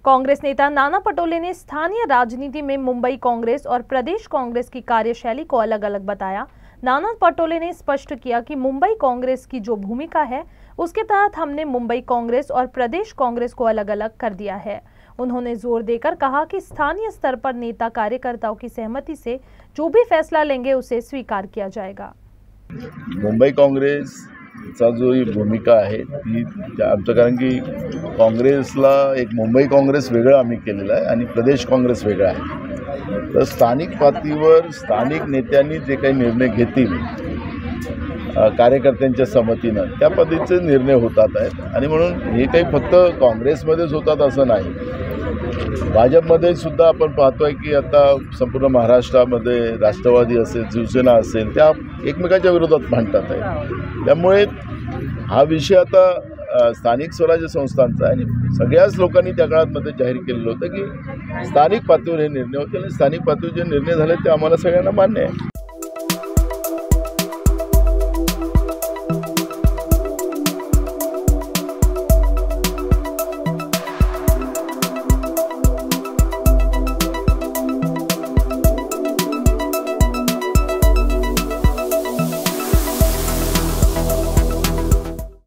कांग्रेस नेता नाना पटोले ने स्थानीय राजनीति में मुंबई कांग्रेस और प्रदेश कांग्रेस की कार्यशैली को अलग अलग बताया। नाना पटोले ने स्पष्ट किया कि मुंबई कांग्रेस की जो भूमिका है उसके तहत हमने मुंबई कांग्रेस और प्रदेश कांग्रेस को अलग अलग कर दिया है। उन्होंने जोर देकर कहा कि स्थानीय स्तर पर नेता कार्यकर्ताओं की सहमति से जो भी फैसला लेंगे उसे स्वीकार किया जाएगा। मुंबई काँग्रेसचा जो ही भूमिका आहे ती आमचं, कारण की काँग्रेसला एक मुंबई काँग्रेस वेगळं आम्ही केलेलं आहे आणि प्रदेश काँग्रेस वेगळा आहे। तर स्थानिक पातळीवर स्थानिक नेत्यांनी जे काही निर्णय घेतील कार्यकर्त्यांच्या संमतीनं त्या पद्धतीचे निर्णय होतात आहेत आणि म्हणून हे काही फक्त काँग्रेसमध्येच होतात असं नाही। भाजपमध्ये सुद्धा आपण पाहतोय की आता संपूर्ण महाराष्ट्रामध्ये राष्ट्रवादी असेल, शिवसेना असेल, त्या एकमेकांच्या विरोधात भांडतात आहे। त्यामुळे हा विषय आता स्थानिक स्वराज्य संस्थांचा आहे आणि सगळ्याच लोकांनी त्या काळामध्ये जाहीर केलेलं होतं की स्थानिक पातळीवर हे निर्णय होतील आणि स्थानिक पातळीवर जे निर्णय झाले ते आम्हाला सगळ्यांना मान्य आहे।